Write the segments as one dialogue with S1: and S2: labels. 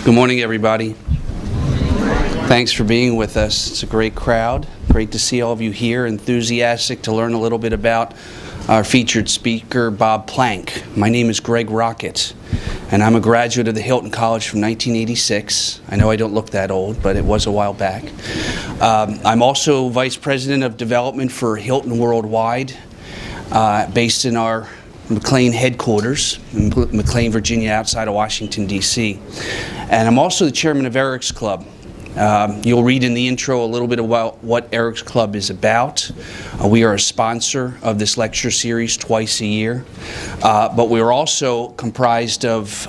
S1: Good morning, everybody. Thanks for being with us. It's a great crowd. Great to see all of you here, enthusiastic to learn a little bit about our featured speaker, Bob Planck. My name is Greg Rocket, and I'm a graduate of the Hilton College from 1986. I know I don't look that old, but it was a while back. I'm also Vice President of Development for Hilton Worldwide, based in our McLean headquarters in McLean, Virginia, outside of Washington, D.C. And I'm also the chairman of Eric's Club. You'll read in the intro a little bit about what Eric's Club is about. We are a sponsor of this lecture series twice a year, but we're also comprised of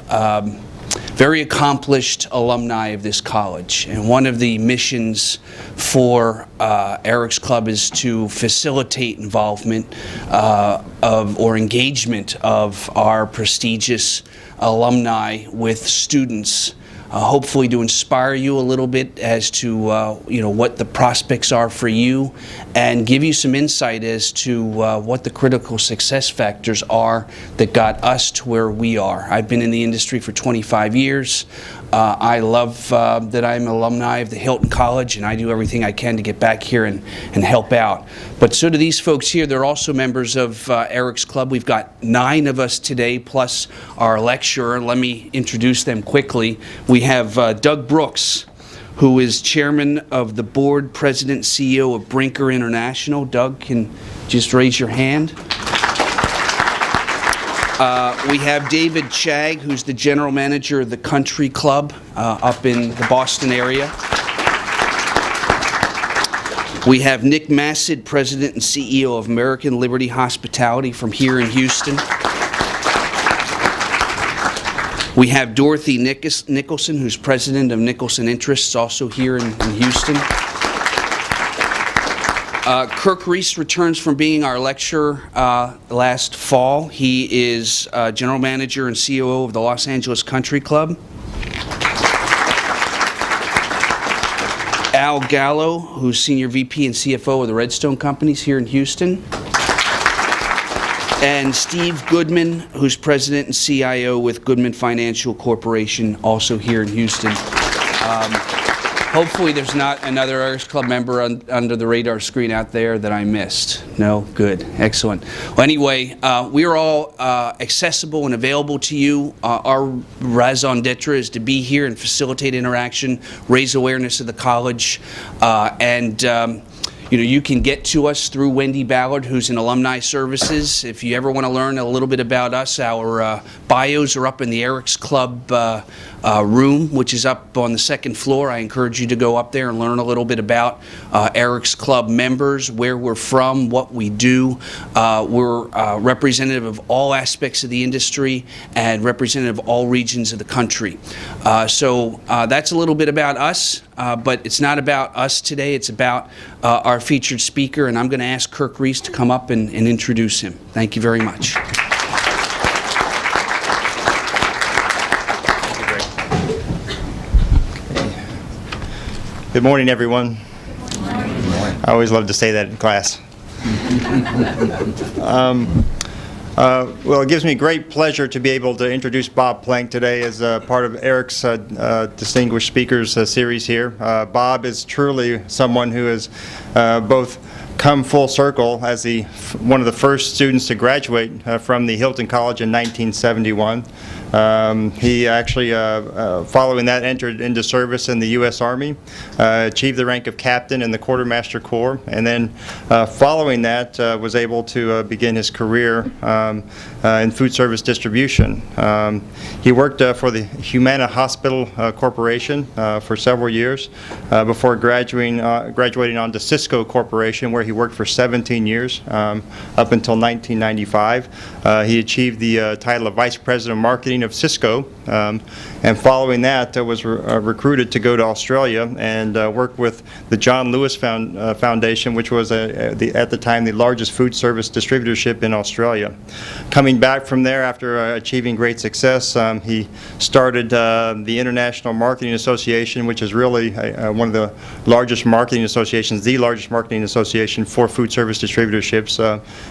S1: very accomplished alumni of this college. And one of the missions for Eric's Club is to facilitate involvement or engagement of our prestigious alumni with students, hopefully to inspire you a little bit as to what the prospects are for you, and give you some insight as to what the critical success factors are that got us to where we are. I've been in the industry for 25 years. I love that I'm an alumni of the Hilton College, and I do everything I can to get back here and help out. But so do these folks here. They're also members of Eric's Club. We've got 9 of us today, plus our lecturer. Let me introduce them quickly. We have Doug Brooks, who is chairman of the board, president, and CEO of Brinker International. Doug, can just raise your hand. We have David Chagg, who's the general manager of the Country Club up in the Boston area. We have Nick Massid, president and CEO of American Liberty Hospitality from here in Houston. We have Dorothy Nicholson, who's president of Nicholson Interests, also here in Houston. Kirk Reese returns from being our lecturer last fall. He is general manager and COO of the Los Angeles Country Club. Al Gallo, who's senior VP and CFO of the Redstone Companies here in Houston. And Steve Goodman, who's president and CIO with Goodman Financial Corporation, also here in Houston. Hopefully there's not another Eric's Club member under the radar screen out there that I missed. No? Good. Excellent. Well, anyway, we are all accessible and available to you. Our raison d'etre is to be here and facilitate interaction, raise awareness of the college, you can get to us through Wendy Ballard, who's in Alumni Services. If you ever want to learn a little bit about us, our bios are up in the Eric's Club room, which is up on the 2nd floor. I encourage you to go up there and learn a little bit about Eric's Club members, where we're from, what we do. We're representative of all aspects of the industry and representative of all regions of the country. So that's a little bit about us, but it's not about us today. It's about our featured speaker, and I'm going to ask Kirk Reese to come up and introduce him. Thank you very much.
S2: Good morning, everyone. Good morning. I always love to say that in class. Well, it gives me great pleasure to be able to introduce Bob Planck today as part of Eric's Distinguished Speakers series here. Bob is truly someone who has both come full circle as one of the first students to graduate from the Hilton College in 1971. He actually, following that, entered into service in the U.S. Army, achieved the rank of captain in the Quartermaster Corps, and then following that was able to begin his career in food service distribution. He worked for the Humana Hospital Corporation for several years before graduating on to Cisco Corporation, where he worked for 17 years up until 1995. He achieved the title of Vice President of Marketing of Cisco, and following that was recruited to go to Australia and work with the John Lewis Foundation, which was at the time the largest food service distributorship in Australia. Coming back from there after achieving great success, he started the International Marketing Association, which is really one of the largest marketing associations, the largest marketing association for food service distributorships,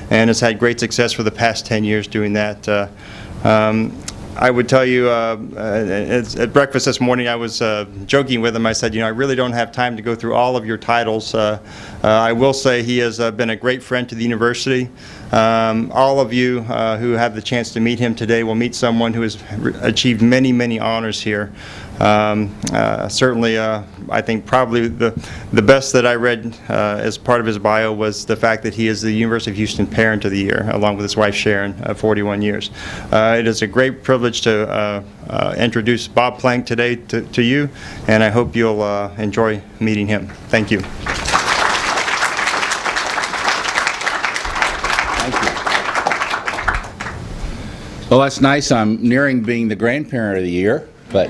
S2: and has had great success for the past 10 years doing that. I would tell you, at breakfast this morning, I was joking with him. I said, I really don't have time to go through all of your titles. I will say he has been a great friend to the university. All of you who have the chance to meet him today will meet someone who has achieved many, many honors here. Certainly, I think probably the best that I read as part of his bio was the fact that he is the University of Houston Parent of the Year, along with his wife Sharon, 41 years. It is a great privilege to introduce Bob Planck today to you, and I hope you'll enjoy meeting him. Thank you.
S3: Well, that's nice. I'm nearing being the grandparent of the year, but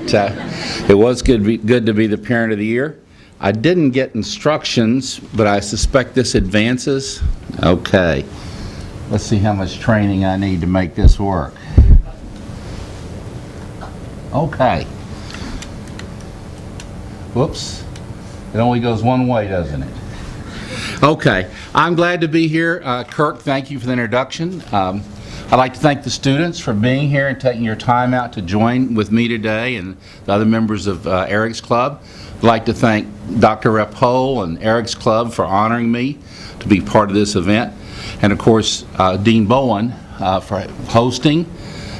S3: it was good to be the parent of the year. I didn't get instructions, but I suspect this advances. Okay. Let's see how much training I need to make this work. Okay. Whoops. It only goes one way, doesn't it? Okay. I'm glad to be here. Kirk, thank you for the introduction. I'd like to thank the students for being here and taking your time out to join with me today and the other members of Eric's Club. I'd like to thank Dr. Repole and Eric's Club for honoring me to be part of this event. And of course, Dean Bowen for hosting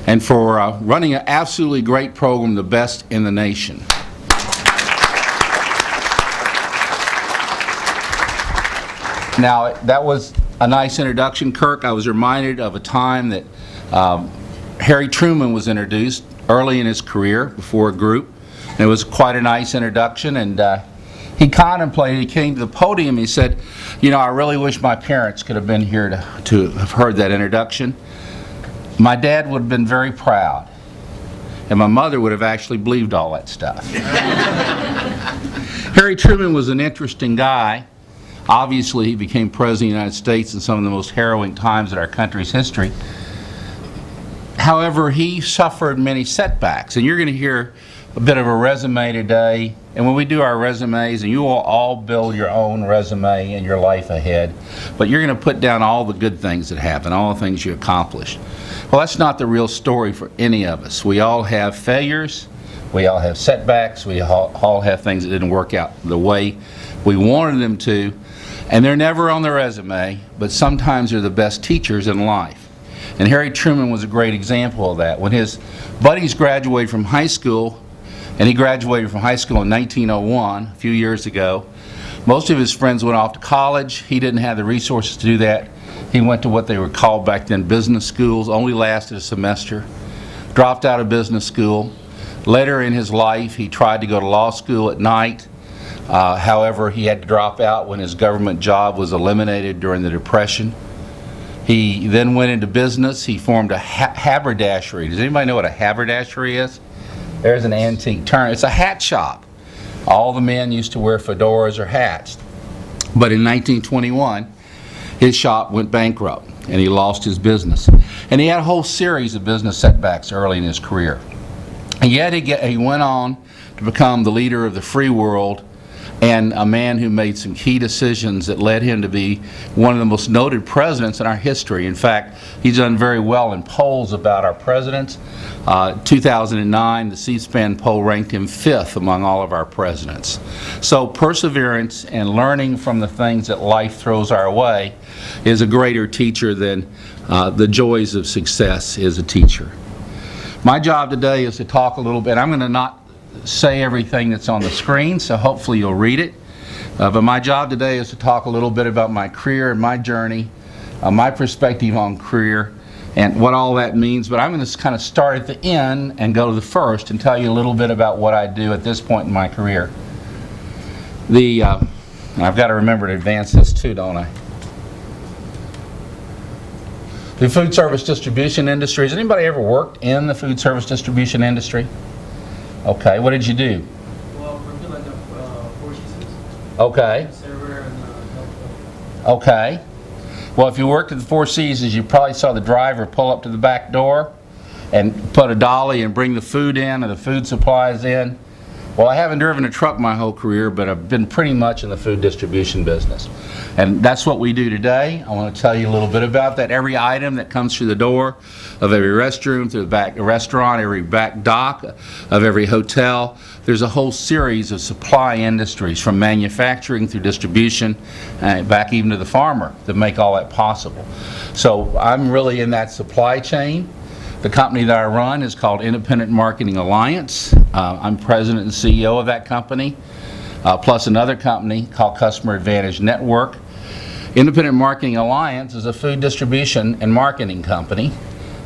S3: and for running an absolutely great program, the best in the nation. Now, that was a nice introduction, Kirk. I was reminded of a time that Harry Truman was introduced early in his career before a group. And it was quite a nice introduction. And he contemplated, he came to the podium, he said, I really wish my parents could have been here to have heard that introduction. My dad would have been very proud. And my mother would have actually believed all that stuff. Harry Truman was an interesting guy. Obviously, he became President of the United States in some of the most harrowing times in our country's history. However, he suffered many setbacks, and you're going to hear a bit of a resume today. And when we do our resumes, and you will all build your own resume in your life ahead, but you're going to put down all the good things that happened, all the things you accomplished. Well, that's not the real story for any of us. We all have failures. We all have setbacks. We all have things that didn't work out the way we wanted them to. And they're never on the resume, but sometimes they're the best teachers in life. And Harry Truman was a great example of that. When his buddies graduated from high school, and he graduated from high school in 1901, a few years ago, most of his friends went off to college. He didn't have the resources to do that. He went to what they were called back then business schools, only lasted a semester, dropped out of business school. Later in his life, he tried to go to law school at night. However, he had to drop out when his government job was eliminated during the Depression. He then went into business. He formed a haberdashery. Does anybody know what a haberdashery is? There's an antique term. It's a hat shop. All the men used to wear fedoras or hats. But in 1921, his shop went bankrupt and he lost his business. And he had a whole series of business setbacks early in his career. And yet he went on to become the leader of the free world and a man who made some key decisions that led him to be one of the most noted presidents in our history. In fact, he's done very well in polls about our presidents. 2009, the C-SPAN poll ranked him 5th among all of our presidents. So perseverance and learning from the things that life throws our way is a greater teacher than the joys of success is a teacher. My job today is to talk a little bit. I'm going to not say everything that's on the screen, so hopefully you'll read it. But my job today is to talk a little bit about my career and my journey, my perspective on career, and what all that means. But I'm going to kind of start at the end and go to the first and tell you a little bit about what I do at this point in my career. And I've got to remember to advance this too, don't I? The food service distribution industry. Has anybody ever worked in the food service distribution industry? Okay, what did you do?
S4: Well, we're doing like Four Seasons.
S3: Okay.
S4: Server and
S3: Okay. Well, if you worked at the Four Seasons, you probably saw the driver pull up to the back door and put a dolly and bring the food in and the food supplies in. Well, I haven't driven a truck my whole career, but I've been pretty much in the food distribution business. And that's what we do today. I want to tell you a little bit about that. Every item that comes through the door of every restroom, through the back restaurant, every back dock of every hotel, there's a whole series of supply industries from manufacturing through distribution and back even to the farmer that make all that possible. So I'm really in that supply chain. The company that I run is called Independent Marketing Alliance. I'm president and CEO of that company, plus another company called Customer Advantage Network. Independent Marketing Alliance is a food distribution and marketing company,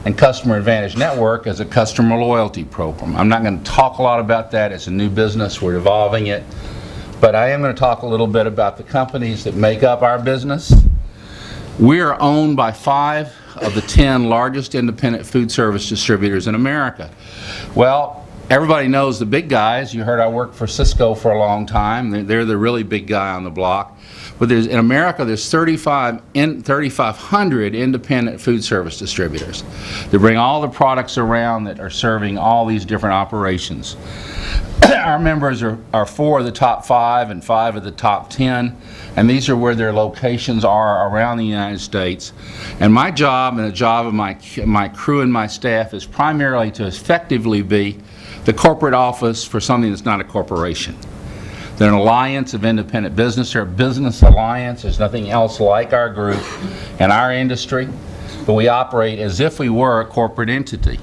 S3: and Customer Advantage Network is a customer loyalty program. I'm not going to talk a lot about that. It's a new business. We're evolving it. But I am going to talk a little bit about the companies that make up our business. We are owned by 5 of the 10 largest independent food service distributors in America. Well, everybody knows the big guys. You heard I worked for Cisco for a long time. They're the really big guy on the block. But in America, there's 3,500 independent food service distributors. They bring all the products around that are serving all these different operations. Our members are 4 of the top 5 and 5 of the top 10, and these are where their locations are around the United States. And my job and the job of my crew and my staff is primarily to effectively be the corporate office for something that's not a corporation. They're an alliance of independent business. They're a business alliance. There's nothing else like our group in our industry, but we operate as if we were a corporate entity,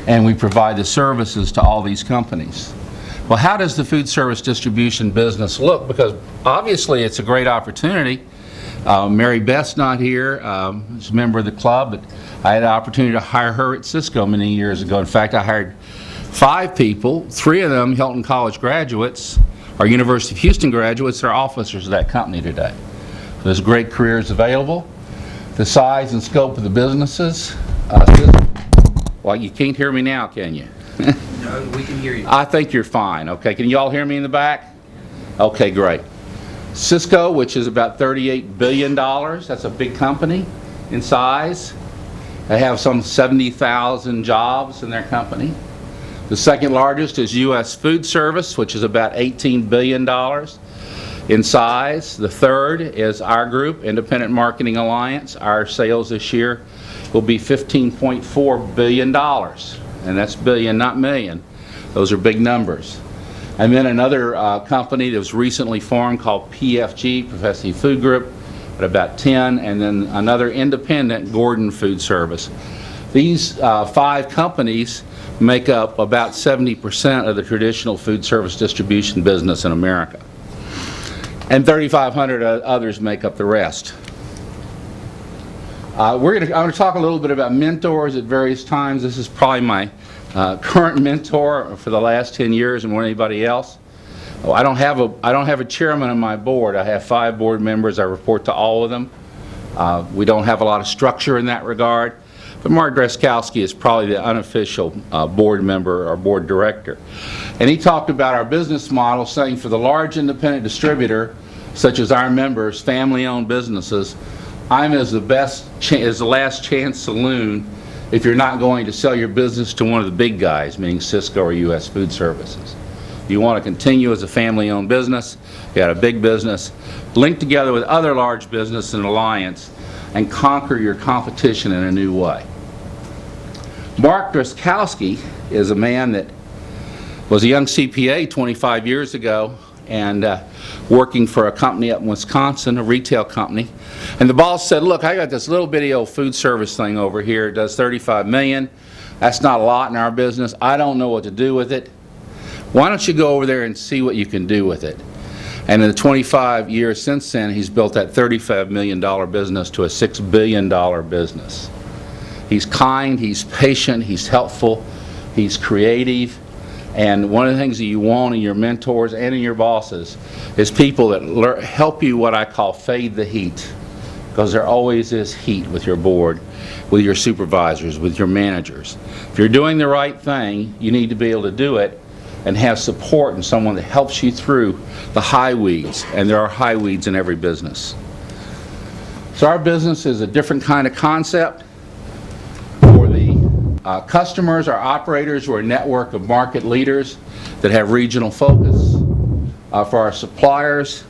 S3: and we provide the services to all these companies. Well, how does the food service distribution business look? Because obviously it's a great opportunity. Mary Beth's not here. She's a member of the club, but I had the opportunity to hire her at Cisco many years ago. In fact, I hired 5 people, 3 of them Hilton College graduates, are University of Houston graduates, are officers of that company today. So there's great careers available. The size and scope of the businesses. Well, you can't hear me now, can you?
S1: No, we can hear you.
S3: I think you're fine. Okay, can you all hear me in the back? Okay, great. Cisco, which is about $38 billion, that's a big company in size. They have some 70,000 jobs in their company. The second largest is U.S. Food Service, which is about $18 billion in size. The third is our group, Independent Marketing Alliance. Our sales this year will be $15.4 billion. And that's billion, not million. Those are big numbers. And then another company that was recently formed called PFG, Professional Food Group, at about 10, and then another independent, Gordon Food Service. These 5 companies make up about 70% of the traditional food service distribution business in America. And 3,500 others make up the rest. I'm going to talk a little bit about mentors at various times. This is probably my current mentor for the last 10 years and more than anybody else. I don't have a chairman on my board. I have 5 board members. I report to all of them. We don't have a lot of structure in that regard. But Mark Dreskowski is probably the unofficial board member or board director. And he talked about our business model, saying for the large independent distributor, such as our members, family-owned businesses, I'm as the last chance saloon if you're not going to sell your business to one of the big guys, meaning Cisco or U.S. Food Services. You want to continue as a family-owned business, you got a big business, link together with other large business and alliance, and conquer your competition in a new way. Mark Dreskowski is a man that was a young CPA 25 years ago and working for a company up in Wisconsin, a retail company. And the boss said, look, I got this little bitty old food service thing over here. It does $35 million. That's not a lot in our business. I don't know what to do with it. Why don't you go over there and see what you can do with it? And in the 25 years since then, he's built that $35 million business to a $6 billion business. He's kind, he's patient, he's helpful, he's creative. And one of the things that you want in your mentors and in your bosses is people that help you what I call fade the heat. Because there always is heat with your board, with your supervisors, with your managers. If you're doing the right thing, you need to be able to do it and have support and someone that helps you through the high weeds. And there are high weeds in every business. So our business is a different kind of concept. For the customers, our operators, we're a network of market leaders that have regional focus. For our suppliers,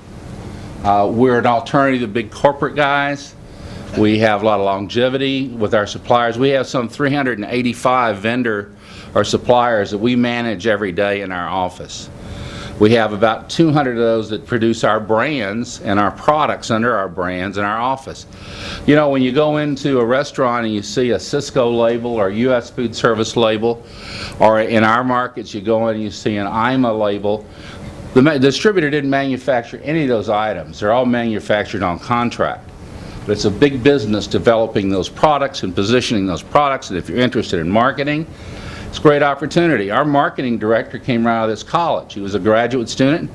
S3: we're an alternative to big corporate guys. We have a lot of longevity with our suppliers. We have some 385 vendor or suppliers that we manage every day in our office. We have about 200 of those that produce our brands and our products under our brands in our office. You know, when you go into a restaurant and you see a Cisco label or U.S. food service label, or in our markets you go in and you see an IMA label, the distributor didn't manufacture any of those items. They're all manufactured on contract. But it's a big business developing those products and positioning those products, and if you're interested in marketing, it's a great opportunity. Our marketing director came right out of this college. He was a graduate student.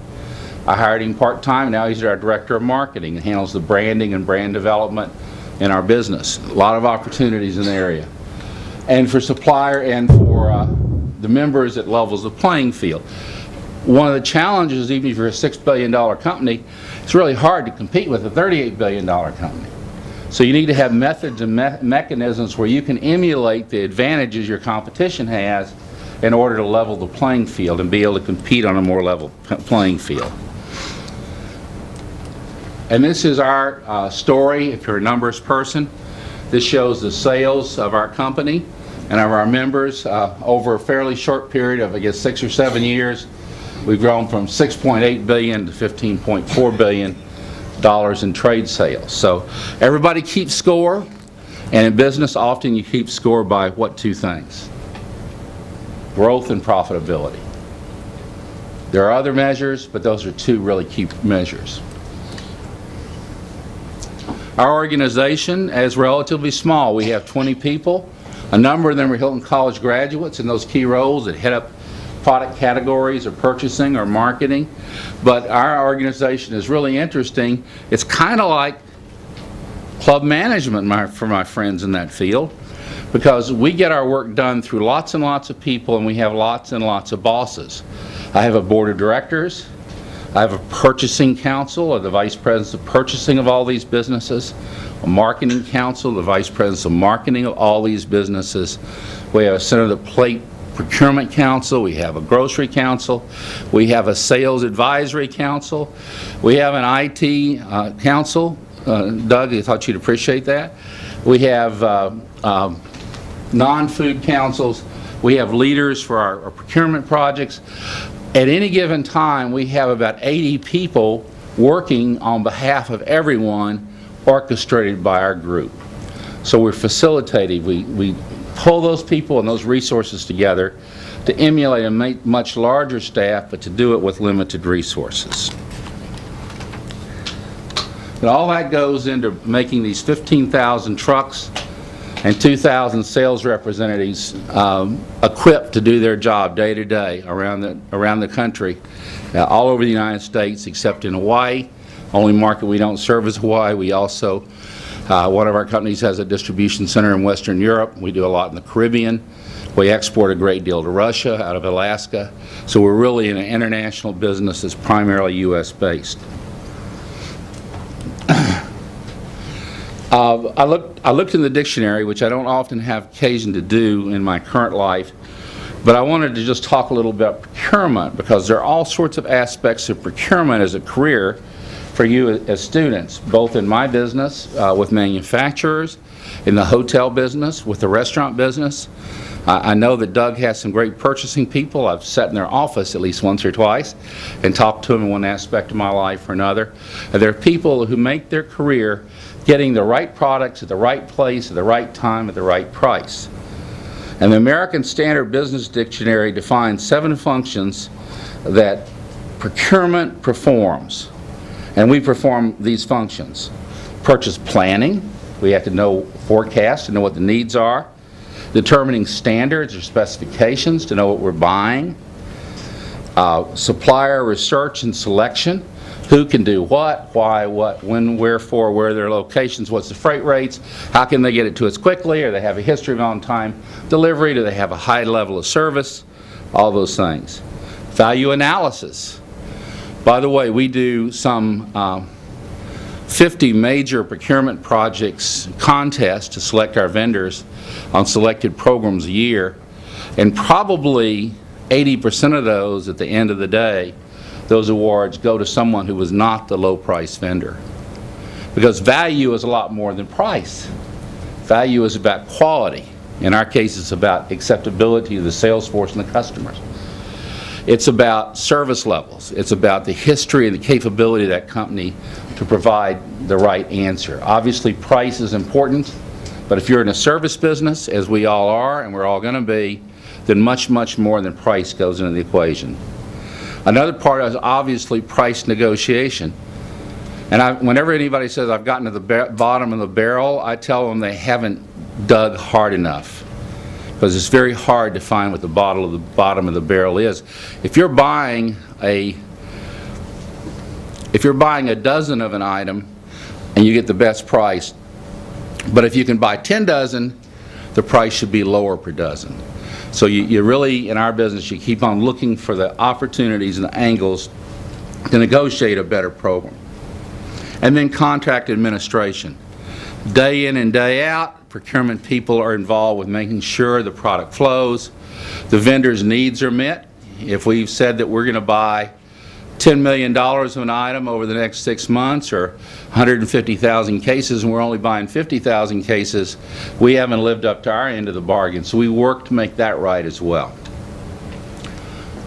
S3: I hired him part-time. Now he's our director of marketing and handles the branding and brand development in our business. A lot of opportunities in the area. And for supplier and for the members, it levels the playing field. One of the challenges, even if you're a $6 billion company, it's really hard to compete with a $38 billion company. So you need to have methods and mechanisms where you can emulate the advantages your competition has in order to level the playing field and be able to compete on a more level playing field. And this is our story. If you're a numbers person, this shows the sales of our company and of our members over a fairly short period of, I guess, 6 or 7 years. We've grown from $6.8 billion to $15.4 billion in trade sales. So everybody keeps score, and in business often you keep score by what two things? Growth and profitability. There are other measures, but those are two really key measures. Our organization is relatively small. We have 20 people. A number of them are Hilton College graduates in those key roles that head up product categories or purchasing or marketing. But our organization is really interesting. It's kind of like club management for my friends in that field, because we get our work done through lots and lots of people, and we have lots and lots of bosses. I have a board of directors. I have a purchasing council, or the vice presidents of purchasing of all these businesses, a marketing council, the vice presidents of marketing of all these businesses. We have a center of the plate procurement council, we have a grocery council, we have a sales advisory council, we have an IT council. Doug, I thought you'd appreciate that. We have non-food councils. We have leaders for our procurement projects. At any given time, we have about 80 people working on behalf of everyone, orchestrated by our group. So we're facilitating. We pull those people and those resources together to emulate a much larger staff, but to do it with limited resources. And all that goes into making these 15,000 trucks and 2,000 sales representatives equipped to do their job day to day around the country, all over the United States except in Hawaii. Only market we don't serve is Hawaii. We also, one of our companies has a distribution center in Western Europe. We do a lot in the Caribbean. We export a great deal to Russia out of Alaska. So we're really in an international business that's primarily U.S. based. I looked in the dictionary, which I don't often have occasion to do in my current life, but I wanted to just talk a little bit about procurement, because there are all sorts of aspects of procurement as a career for you as students, both in my business with manufacturers, in the hotel business, with the restaurant business. I know that Doug has some great purchasing people. I've sat in their office at least once or twice and talked to them in one aspect of my life or another. There are people who make their career getting the right products at the right place at the right time at the right price. And the American Standard Business Dictionary defines 7 functions that procurement performs. And we perform these functions. Purchase planning. We have to know forecast to know what the needs are. Determining standards or specifications to know what we're buying. Supplier research and selection. Who can do what, why, what, when, wherefore, where are their locations, what's the freight rates, how can they get it to us quickly, or they have a history of on-time delivery, do they have a high level of service, all those things. Value analysis. By the way, we do some 50 major procurement projects, contests to select our vendors on selected programs a year, and probably 80% of those, at the end of the day, those awards go to someone who was not the low price vendor. Because value is a lot more than price. Value is about quality. In our case, it's about acceptability to the sales force and the customers. It's about service levels. It's about the history and the capability of that company to provide the right answer. Obviously, price is important, but if you're in a service business, as we all are, and we're all going to be, then much, much more than price goes into the equation. Another part is obviously price negotiation. And whenever anybody says I've gotten to the bottom of the barrel, I tell them they haven't dug hard enough, because it's very hard to find what the bottom of the barrel is. If you're buying a dozen of an item and you get the best price, but if you can buy 10 dozen, the price should be lower per dozen. So you really, in our business, you keep on looking for the opportunities and the angles to negotiate a better program. And then contract administration. Day in and day out, procurement people are involved with making sure the product flows, the vendor's needs are met. If we've said that we're going to buy $10 million of an item over the next 6 months, or 150,000 cases, and we're only buying 50,000 cases, we haven't lived up to our end of the bargain. So we work to make that right as well.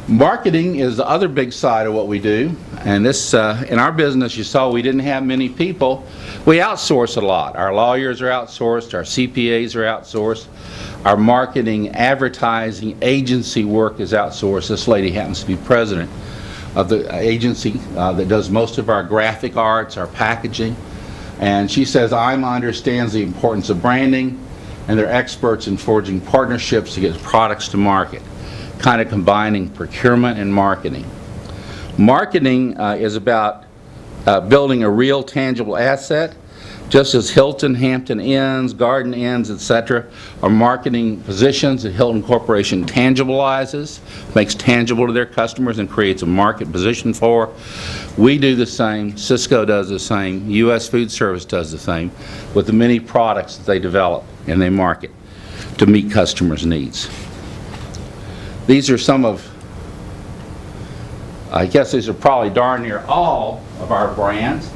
S3: Marketing is the other big side of what we do, and this in our business, you saw we didn't have many people. We outsource a lot. Our lawyers are outsourced, our CPAs are outsourced, our marketing, advertising, agency work is outsourced. This lady happens to be president of the agency that does most of our graphic arts, our packaging, and she says IMA understands the importance of branding, and they're experts in forging partnerships to get products to market, kind of combining procurement and marketing. Marketing is about building a real tangible asset, just as Hilton, Hampton Inns, Garden Inns, etc. are marketing positions that Hilton Corporation tangibilizes, makes tangible to their customers and creates a market position for. We do the same, Cisco does the same, U.S. Food Service does the same with the many products that they develop and they market to meet customers' needs. These are some of, I guess these are probably darn near all of our brands.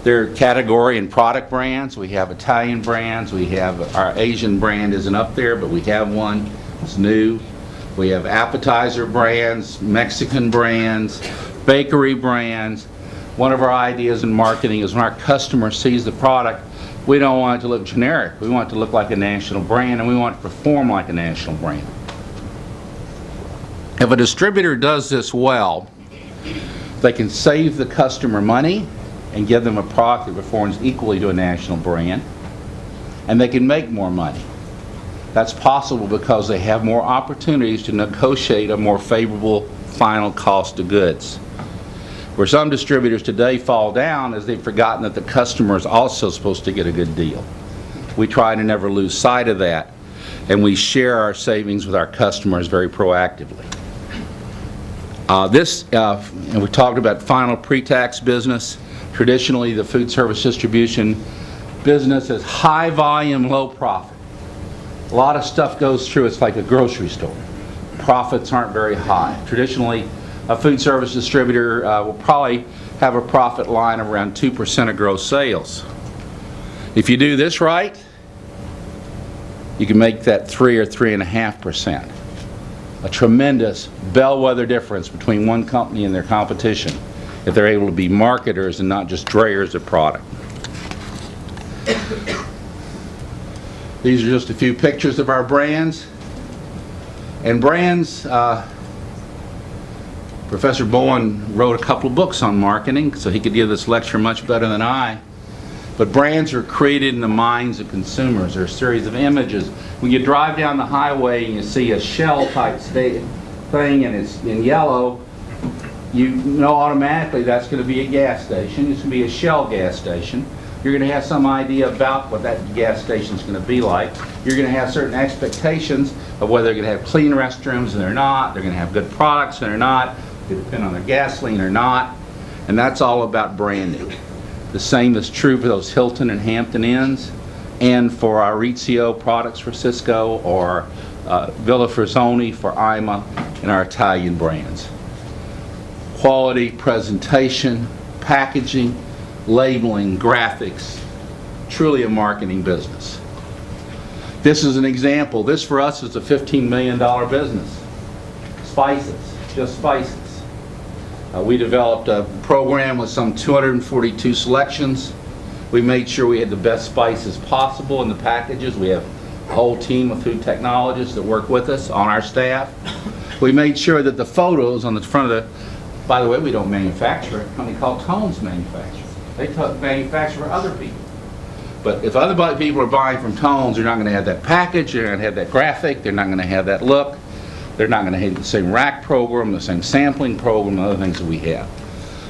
S3: They're category and product brands. We have Italian brands. We have our Asian brand isn't up there, but we have one. It's new. We have appetizer brands, Mexican brands, bakery brands. One of our ideas in marketing is when our customer sees the product, we don't want it to look generic. We want it to look like a national brand, and we want it to perform like a national brand. If a distributor does this well, they can save the customer money and give them a product that performs equally to a national brand, and they can make more money. That's possible because they have more opportunities to negotiate a more favorable final cost of goods. Where some distributors today fall down is they've forgotten that the customer is also supposed to get a good deal. We try to never lose sight of that, and we share our savings with our customers very proactively. And we talked about final pre-tax business. Traditionally, the food service distribution business is high volume, low profit. A lot of stuff goes through, it's like a grocery store. Profits aren't very high. Traditionally, a food service distributor will probably have a profit line of around 2% of gross sales. If you do this right, you can make that 3 or 3.5%. A tremendous bellwether difference between one company and their competition if they're able to be marketers and not just drayers of product. These are just a few pictures of our brands. And brands, Professor Bowen wrote a couple of books on marketing, so he could give this lecture much better than I. But brands are created in the minds of consumers. They're a series of images. When you drive down the highway and you see a Shell type thing and it's in yellow, you know automatically that's going to be a gas station. It's going to be a Shell gas station. You're going to have some idea about what that gas station is going to be like. You're going to have certain expectations of whether they're going to have clean restrooms and they're not. They're going to have good products and they're not. They depend on their gasoline or not. And that's all about branding. The same is true for those Hilton and Hampton Inns, and for our Rizzio products for Cisco, or Villa Frazzoni for IMA, and our Italian brands. Quality, presentation, packaging, labeling, graphics, truly a marketing business. This is an example. This for us is a $15 million business. Spices, just spices. We developed a program with some 242 selections. We made sure we had the best spices possible in the packages. We have a whole team of food technologists that work with us on our staff. We made sure that the photos on the front of the, by the way, we don't manufacture it. A company called Tones manufactures. They manufacture for other people. But if other people are buying from Tones, they're not going to have that package, they're not going to have that graphic, they're not going to have that look, they're not going to have the same rack program, the same sampling program, and other things that we have.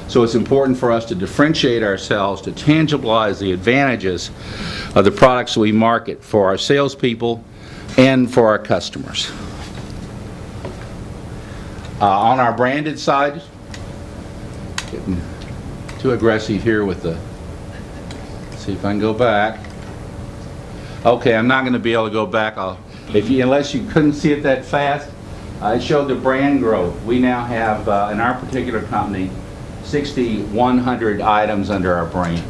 S3: So it's important for us to differentiate ourselves, to tangibilize the advantages of the products we market for our salespeople and for our customers. On our branded side, getting too aggressive here with the, see if I can go back. Okay, I'm not going to be able to go back. Unless you couldn't see it that fast, I showed the brand growth. We now have, in our particular company, 6,100 items under our brand.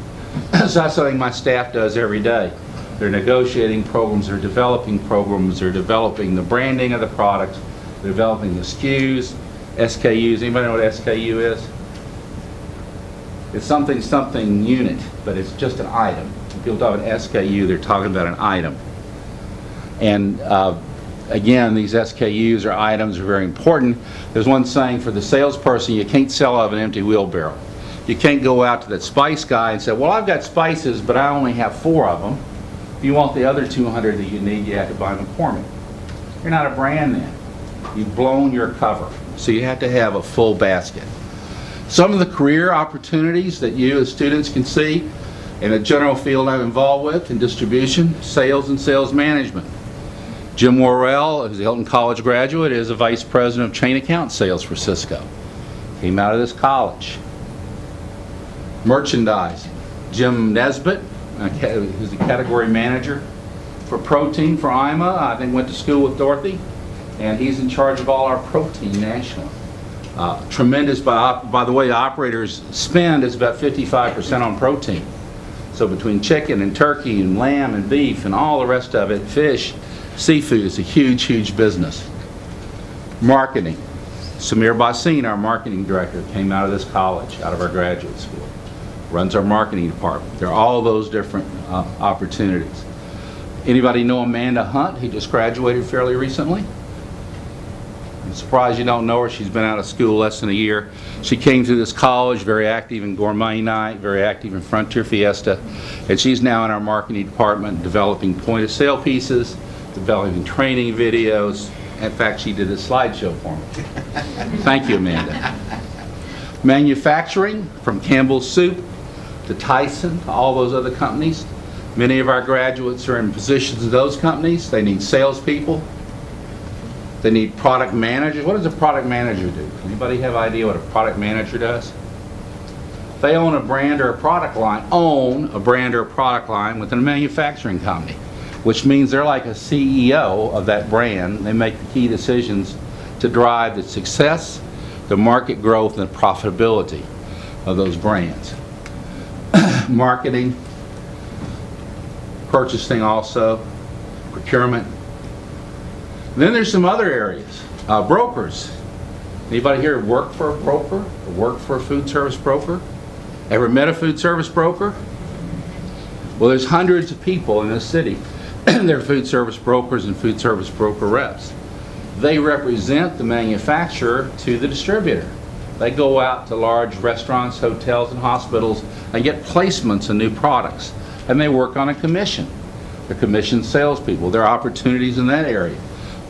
S3: So that's something my staff does every day. They're negotiating programs, they're developing programs, they're developing the branding of the products, they're developing the SKUs, SKUs. Anybody know what SKU is? It's something unit, but it's just an item. When people talk about SKU, they're talking about an item. And again, these SKUs or items are very important. There's one saying for the salesperson, you can't sell out of an empty wheelbarrow. You can't go out to that spice guy and say, well, I've got spices, but I only have 4 of them. If you want the other 200 that you need, you have to buy McCormick. You're not a brand then. You've blown your cover. So you have to have a full basket. Some of the career opportunities that you as students can see in the general field I'm involved with in distribution, sales and sales management. Jim Worrell, who's a Hilton College graduate, is a vice president of chain account sales for Cisco. Came out of this college. Merchandising. Jim Nesbitt, who's the category manager for protein for IMA. I think went to school with Dorothy, and he's in charge of all our protein nationally. Tremendous, by the way, the operators spend is about 55% on protein. So between chicken and turkey and lamb and beef and all the rest of it, fish, seafood is a huge, huge business. Marketing. Samir Basin, our marketing director, came out of this college, out of our graduate school. Runs our marketing department. There are all those different opportunities. Anybody know Amanda Hunt? He just graduated fairly recently. I'm surprised you don't know her. She's been out of school less than a year. She came through this college, very active in Gourmet Night, very active in Frontier Fiesta, and she's now in our marketing department developing point-of-sale pieces, developing training videos. In fact, she did a slideshow for me. Thank you, Amanda. Manufacturing, from Campbell's Soup to Tyson to all those other companies. Many of our graduates are in positions in those companies. They need salespeople. They need product managers. What does a product manager do? Anybody have idea what a product manager does? They own a brand or a product line, within a manufacturing company, which means they're like a CEO of that brand. They make the key decisions to drive the success, the market growth, and the profitability of those brands. Marketing, purchasing also, procurement. Then there's some other areas. Brokers. Anybody here work for a broker or work for a food service broker? Ever met a food service broker? Well, there's hundreds of people in this city. They're food service brokers and food service broker reps. They represent the manufacturer to the distributor. They go out to large restaurants, hotels, and hospitals and get placements of new products. And they work on a commission. They're commissioned salespeople. There are opportunities in that area.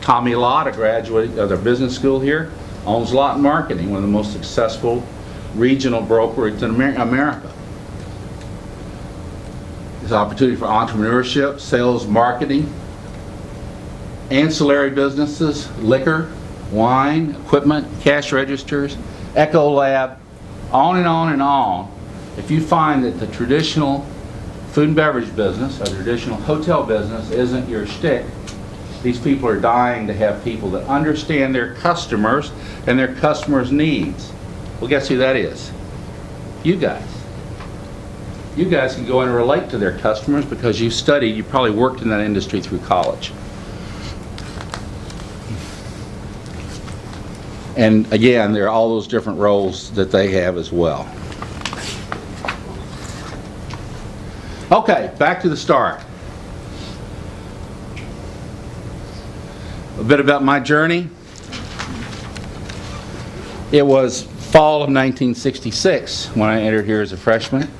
S3: Tommy Lott, a graduate of the business school here, owns Lott Marketing, one of the most successful regional brokerages in America. There's opportunity for entrepreneurship, sales, marketing, ancillary businesses, liquor, wine, equipment, cash registers, Echo Lab, on and on and on. If you find that the traditional food and beverage business or traditional hotel business isn't your shtick, These people are dying to have people that understand their customers and their customers' needs. Well, guess who that is? You guys. You guys can go and relate to their customers because you studied, you probably worked in that industry through college. And again, there are all those different roles that they have as well. Okay, back to the start. A bit about my journey. It was fall of 1966 when I entered here as a freshman.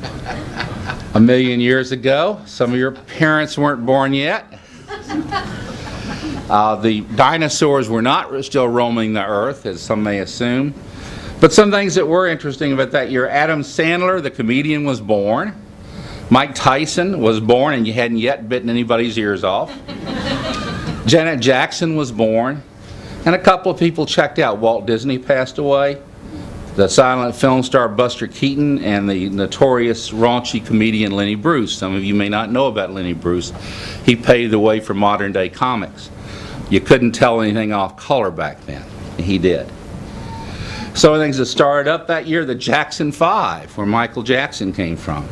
S3: A million years ago. Some of your parents weren't born yet. The dinosaurs were not still roaming the earth, as some may assume. But some things that were interesting about that year: Adam Sandler, the comedian, was born. Mike Tyson was born, and you hadn't yet bitten anybody's ears off. Janet Jackson was born. And a couple of people checked out. Walt Disney passed away. The silent film star Buster Keaton, and the notorious raunchy comedian Lenny Bruce. Some of you may not know about Lenny Bruce. He paved the way for modern day comics. You couldn't tell anything off color back then. He did. Some of the things that started up that year: the Jackson 5, where Michael Jackson came from.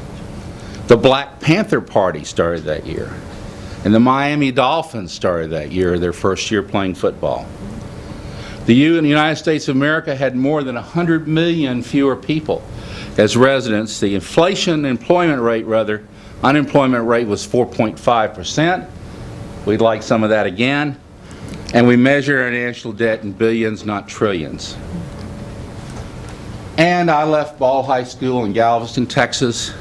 S3: The Black Panther Party started that year. And the Miami Dolphins started that year, their first year playing football. The United States of America had more than 100 million fewer people as residents. The unemployment rate was 4.5%. We'd like some of that again. And we measure our national debt in billions, not trillions. And I left Ball High School in Galveston, Texas,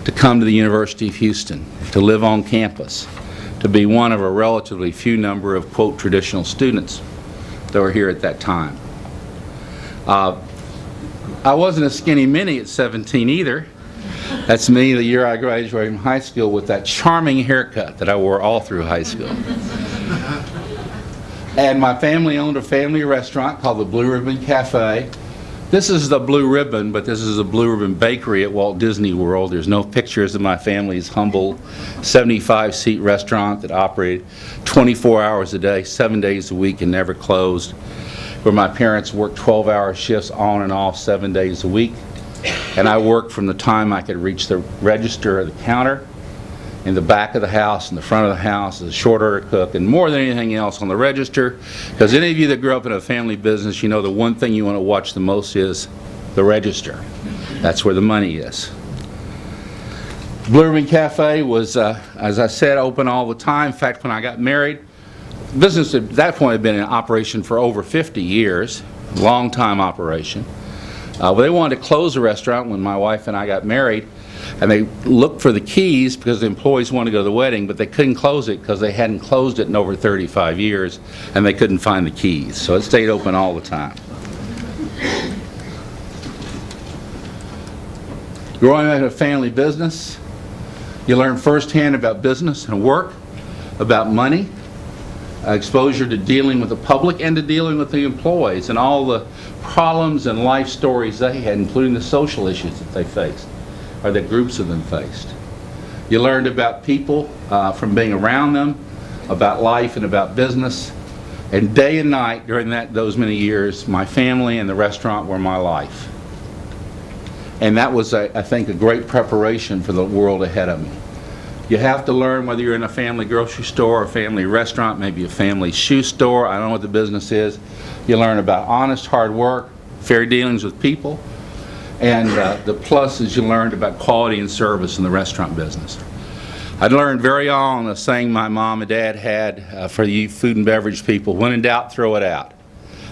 S3: to come to the University of Houston, to live on campus, to be one of a relatively few number of, quote, traditional students that were here at that time. I wasn't a skinny mini at 17 either. That's me the year I graduated from high school, with that charming haircut that I wore all through high school. And my family owned a family restaurant called the Blue Ribbon Cafe. This is the Blue Ribbon, but this is the Blue Ribbon Bakery at Walt Disney World. There's no pictures of my family's humble 75-seat restaurant that operated 24 hours a day, 7 days a week, and never closed, where my parents worked 12-hour shifts on and off 7 days a week. And I worked from the time I could reach the register or the counter, in the back of the house, in the front of the house, as a short order cook, and more than anything else on the register. Because any of you that grew up in a family business, you know the one thing you want to watch the most is the register. That's where the money is. Blue Ribbon Cafe was, as I said, open all the time. In fact, when I got married, business at that point had been in operation for over 50 years, long time operation. But they wanted to close the restaurant when my wife and I got married. And they looked for the keys because the employees wanted to go to the wedding, but they couldn't close it because they hadn't closed it in over 35 years, and they couldn't find the keys. So it stayed open all the time. Growing up in a family business, you learn firsthand about business and work, about money, exposure to dealing with the public and to dealing with the employees and all the problems and life stories they had, including the social issues that they faced, or that groups of them faced. You learned about people from being around them, about life and about business. And day and night during those many years, my family and the restaurant were my life. And that was, I think, a great preparation for the world ahead of me. You have to learn, whether you're in a family grocery store, a family restaurant, maybe a family shoe store, I don't know what the business is. You learn about honest, hard work, fair dealings with people, and the plus is you learned about quality and service in the restaurant business. I learned very on a saying my mom and dad had for you food and beverage people: when in doubt, throw it out.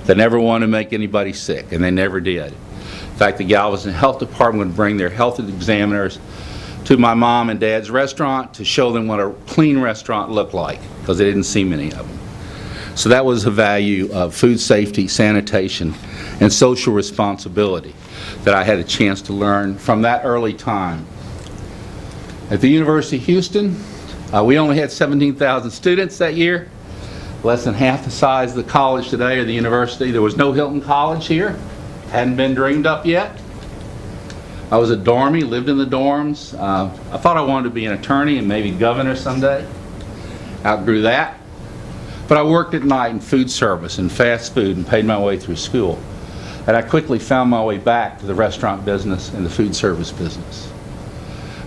S3: They never wanted to make anybody sick, and they never did. In fact, the Galveston Health Department would bring their health examiners to my mom and dad's restaurant to show them what a clean restaurant looked like, because they didn't see many of them. So that was the value of food safety, sanitation, and social responsibility that I had a chance to learn from that early time. At the University of Houston, we only had 17,000 students that year, less than half the size of the college today or the university. There was no Hilton College here, hadn't been dreamed up yet. I was a dormie, lived in the dorms. I thought I wanted to be an attorney and maybe governor someday. Outgrew that. But I worked at night in food service and fast food and paid my way through school. And I quickly found my way back to the restaurant business and the food service business.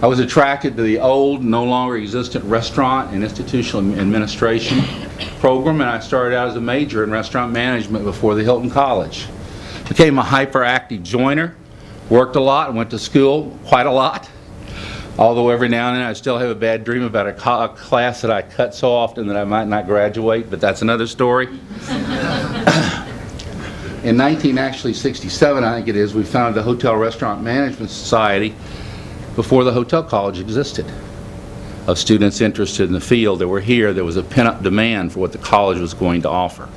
S3: I was attracted to the old, no longer existent restaurant and institutional administration program, and I started out as a major in restaurant management before the Hilton College. Became a hyperactive joiner, worked a lot, went to school quite a lot. Although every now and then I still have a bad dream about a class that I cut so often that I might not graduate, but that's another story. In 1967, I think it is, we founded the Hotel Restaurant Management Society before the hotel college existed, of students interested in the field that were here. There was a pent-up demand for what the college was going to offer.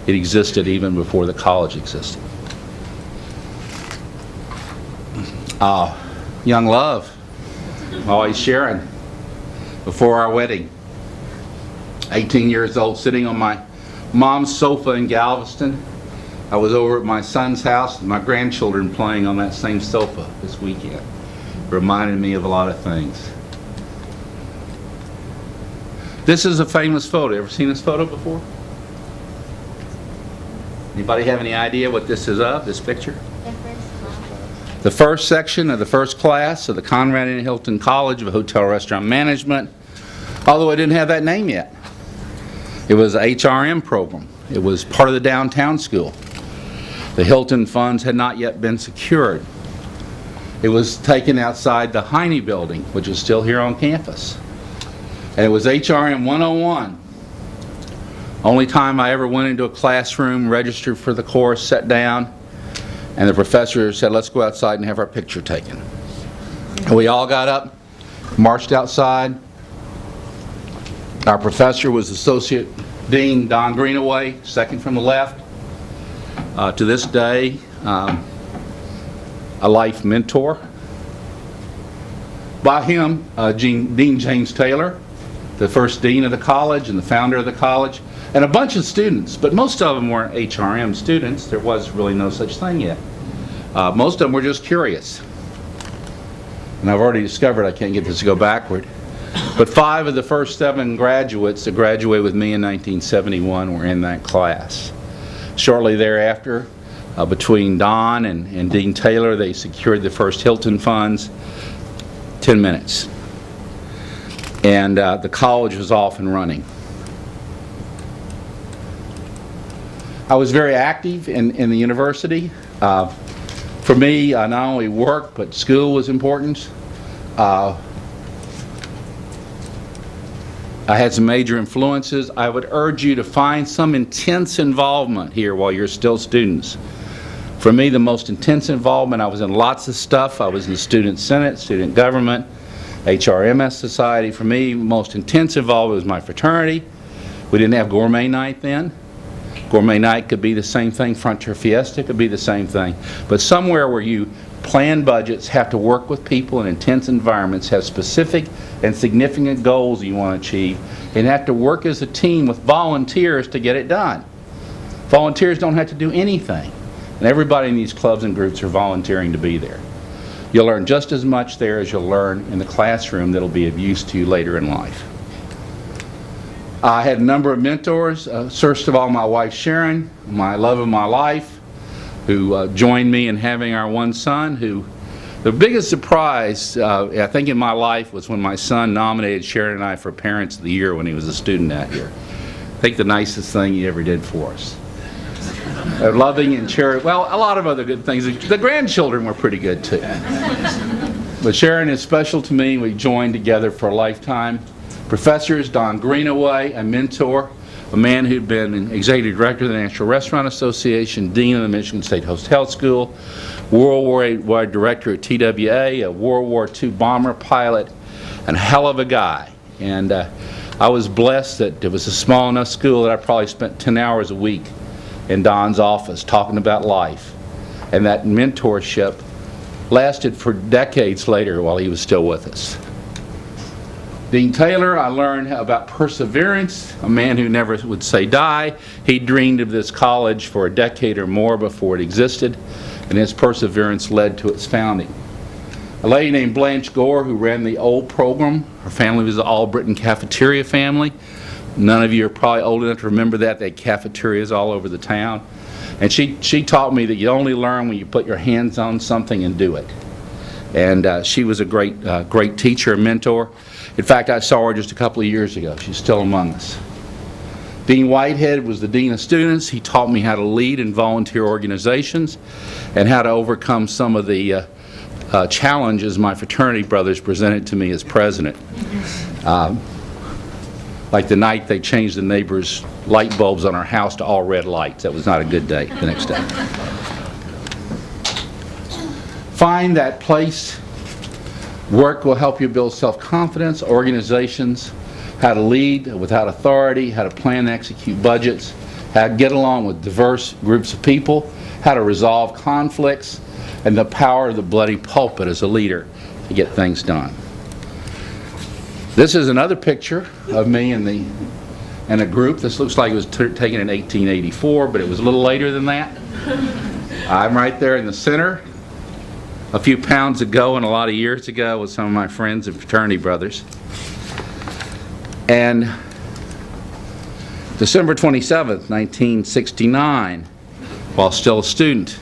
S3: It existed even before the college existed. Young love, always sharing, before our wedding. 18 years old, sitting on my mom's sofa in Galveston. I was over at my son's house with my grandchildren playing on that same sofa this weekend. Reminded me of a lot of things. This is a famous photo. Ever seen this photo before? Anybody have any idea what this is of, this picture? The first section of the first class of the Conrad and Hilton College of Hotel Restaurant Management, although it didn't have that name yet. It was an HRM program. It was part of the downtown school. The Hilton funds had not yet been secured. It was taken outside the Heine building, which is still here on campus. And it was HRM 101. Only time I ever went into a classroom, registered for the course, sat down, and the professor said, let's go outside and have our picture taken. And we all got up, marched outside. Our professor was Associate Dean Don Greenaway, second from the left. To this day, a life mentor. By him, Dean James Taylor, the first dean of the college and the founder of the college, and a bunch of students, but most of them weren't HRM students. There was really no such thing yet. Most of them were just curious. And I've already discovered I can't get this to go backward. But 5 of the first 7 graduates that graduated with me in 1971 were in that class. Shortly thereafter, between Don and Dean Taylor, they secured the first Hilton funds, 10 minutes. And the college was off and running. I was very active in the university. For me, not only work, but school was important. I had some major influences. I would urge you to find some intense involvement here while you're still students. For me, the most intense involvement, I was in lots of stuff. I was in the Student Senate, Student Government, HRMS Society. For me, most intense involvement was my fraternity. We didn't have gourmet night then. Gourmet night could be the same thing. Frontier Fiesta could be the same thing. But somewhere where you plan budgets, have to work with people in intense environments, have specific and significant goals you want to achieve, and have to work as a team with volunteers to get it done. Volunteers don't have to do anything. And everybody in these clubs and groups are volunteering to be there. You'll learn just as much there as you'll learn in the classroom that'll be of use to you later in life. I had a number of mentors. First of all, my wife Sharon, my love of my life, who joined me in having our one son, who the biggest surprise I think in my life was when my son nominated Sharon and I for Parents of the Year when he was a student out here. I think the nicest thing he ever did for us. Loving and cherished, well, a lot of other good things. The grandchildren were pretty good too. But Sharon is special to me. We joined together for a lifetime. Professors, Don Greenaway, a mentor, a man who'd been executive director of the National Restaurant Association, dean of the Michigan State Hotel School, World War Wide director at TWA, a World War II bomber pilot, and a hell of a guy. And I was blessed that it was a small enough school that I probably spent 10 hours a week in Don's office talking about life. And that mentorship lasted for decades later while he was still with us. Dean Taylor, I learned about perseverance, a man who never would say die. He dreamed of this college for a decade or more before it existed, and his perseverance led to its founding. A lady named Blanche Gore, who ran the old program. Her family was the All Britain Cafeteria family. None of you are probably old enough to remember that. They had cafeterias all over the town. And she taught me that you only learn when you put your hands on something and do it. And she was a great teacher and mentor. In fact, I saw her just a couple of years ago. She's still among us. Dean Whitehead was the Dean of Students. He taught me how to lead in volunteer organizations and how to overcome some of the challenges my fraternity brothers presented to me as president. Like the night they changed the neighbors' light bulbs on our house to all red lights. That was not a good day the next day. Find that place. Work will help you build self-confidence, organizations, how to lead without authority, how to plan and execute budgets, how to get along with diverse groups of people, how to resolve conflicts, and the power of the bloody pulpit as a leader to get things done. This is another picture of me in a group. This looks like it was taken in 1884, but it was a little later than that. I'm right there in the center. A few pounds ago and a lot of years ago with some of my friends and fraternity brothers. And December 27th, 1969, while still a student,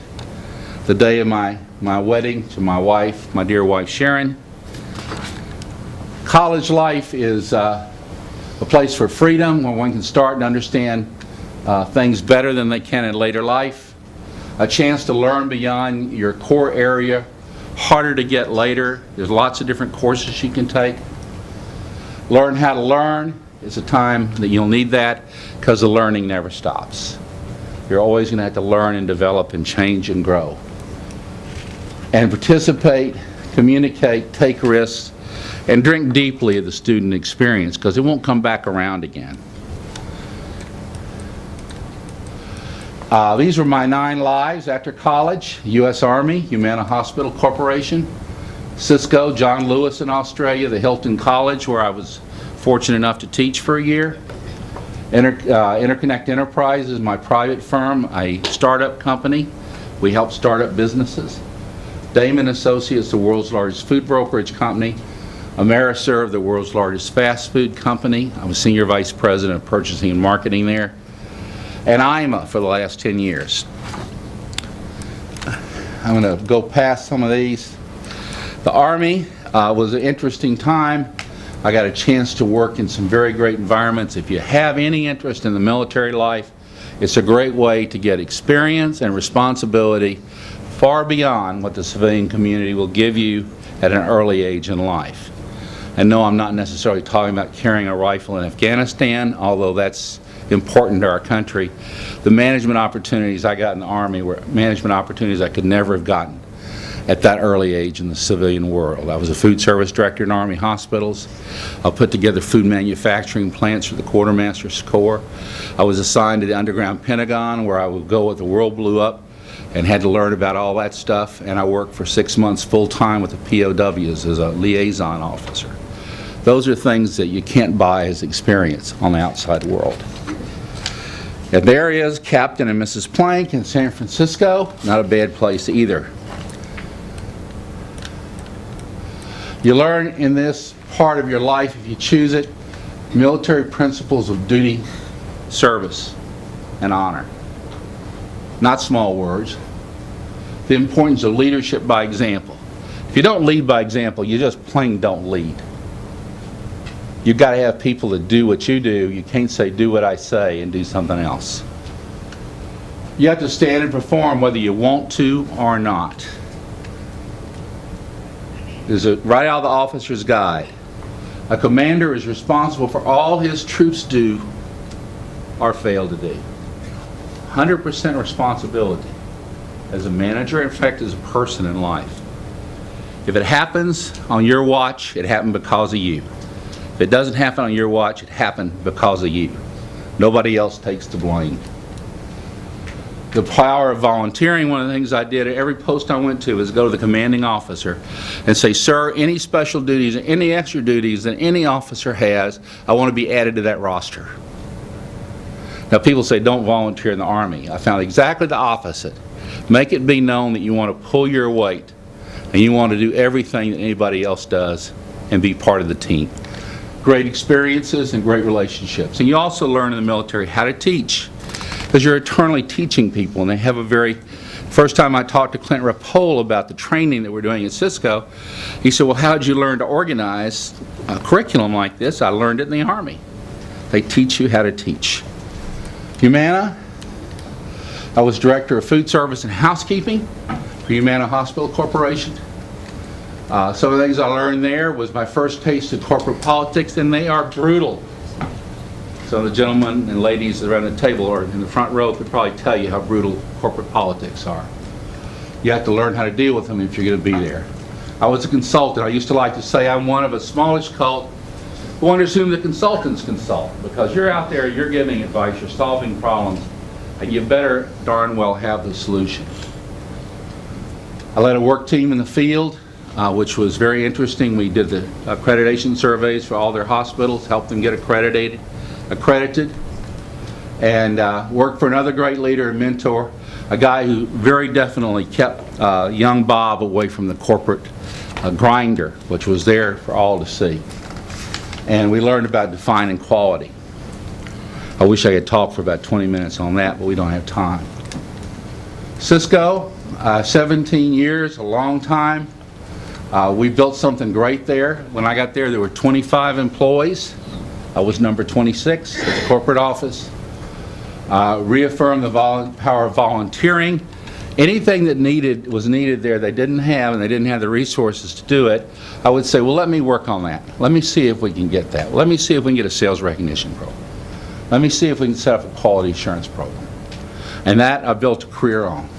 S3: the day of my wedding to my wife, my dear wife Sharon. College life is a place for freedom where one can start and understand things better than they can in later life. A chance to learn beyond your core area, harder to get later. There's lots of different courses you can take. Learn how to learn. It's a time that you'll need that because the learning never stops. You're always going to have to learn and develop and change and grow. And participate, communicate, take risks, and drink deeply of the student experience because it won't come back around again. These were my 9 lives after college: U.S. Army, Humana Hospital Corporation, Cisco, John Lewis in Australia, the Hilton College where I was fortunate enough to teach for a year, Interconnect Enterprises, my private firm, a startup company. We help startup businesses. Damon Associates, the world's largest food brokerage company. Ameriserve, the world's largest fast food company. I was Senior Vice President of Purchasing and Marketing there. And IMA for the last 10 years. I'm going to go past some of these. The Army was an interesting time. I got a chance to work in some very great environments. If you have any interest in the military life, it's a great way to get experience and responsibility far beyond what the civilian community will give you at an early age in life. And no, I'm not necessarily talking about carrying a rifle in Afghanistan, although that's important to our country. The management opportunities I got in the Army were management opportunities I could never have gotten at that early age in the civilian world. I was a food service director in Army hospitals. I put together food manufacturing plants for the Quartermaster's Corps. I was assigned to the underground Pentagon where I would go if the world blew up and had to learn about all that stuff. And I worked for 6 months full-time with the POWs as a liaison officer. Those are things that you can't buy as experience on the outside world. And there is Captain and Mrs. Planck in San Francisco. Not a bad place either. You learn in this part of your life, if you choose it, military principles of duty, service, and honor. Not small words. The importance of leadership by example. If you don't lead by example, you just plain don't lead. You've got to have people that do what you do. You can't say, do what I say, and do something else. You have to stand and perform whether you want to or not. There's right out of the officer's guide. A commander is responsible for all his troops do or fail to do. 100% responsibility as a manager, in fact, as a person in life. If it happens on your watch, it happened because of you. If it doesn't happen on your watch, it happened because of you. Nobody else takes the blame. The power of volunteering, one of the things I did at every post I went to is go to the commanding officer and say, sir, any special duties, any extra duties that any officer has, I want to be added to that roster. Now people say don't volunteer in the Army. I found exactly the opposite. Make it be known that you want to pull your weight and you want to do everything that anybody else does and be part of the team. great experiences and great relationships. And you also learn in the military how to teach, because you're eternally teaching people. And they have a very, first time I talked to Clint Rapole about the training that we're doing at Cisco, he said, well, how did you learn to organize a curriculum like this? I learned it in the Army. They teach you how to teach. Humana, I was director of food service and housekeeping for Humana Hospital Corporation. Some of the things I learned there was my first taste of corporate politics, and they are brutal. So the gentlemen and ladies around the table or in the front row could probably tell you how brutal corporate politics are. You have to learn how to deal with them if you're going to be there. I was a consultant. I used to like to say I'm one of a smallish cult who wonders whom the consultants consult, because you're out there, you're giving advice, you're solving problems, and you better darn well have the solution. I led a work team in the field, which was very interesting. We did the accreditation surveys for all their hospitals, helped them get accredited, and worked for another great leader and mentor, a guy who very definitely kept young Bob away from the corporate grinder, which was there for all to see. And we learned about defining quality. I wish I could talk for about 20 minutes on that, but we don't have time. Cisco, 17 years, a long time. We built something great there. When I got there were 25 employees. I was number 26 at the corporate office. Reaffirmed the power of volunteering. Anything that was needed there they didn't have, and they didn't have the resources to do it, I would say, well, let me work on that. Let me see if we can get that. Let me see if we can get a sales recognition program. Let me see if we can set up a quality assurance program. And that I built a career on.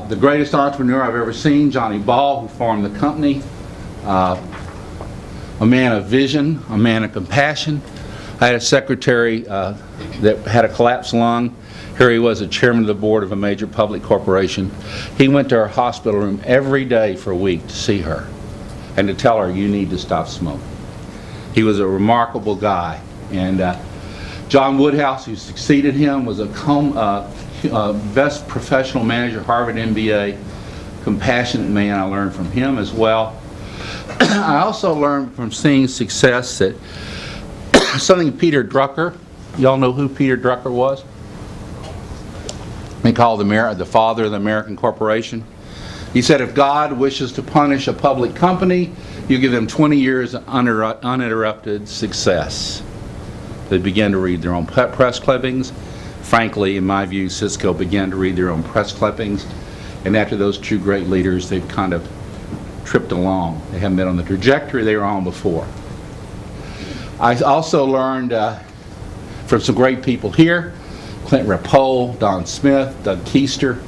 S3: The greatest entrepreneur I've ever seen, Johnny Ball, who formed the company, a man of vision, a man of compassion. I had a secretary that had a collapsed lung. Here he was, a chairman of the board of a major public corporation. He went to our hospital room every day for a week to see her and to tell her, you need to stop smoking. He was a remarkable guy. And John Woodhouse, who succeeded him, was a best professional manager, Harvard MBA, compassionate man. I learned from him as well. I also learned from seeing success that something Peter Drucker, y'all know who Peter Drucker was? They call the father of the American corporation. He said, if God wishes to punish a public company, you give them 20 years of uninterrupted success. They began to read their own press clippings. Frankly, in my view, Cisco began to read their own press clippings. And after those two great leaders, they've kind of tripped along. They haven't been on the trajectory they were on before. I also learned from some great people here, Clint Rapole, Don Smith, Doug Keister,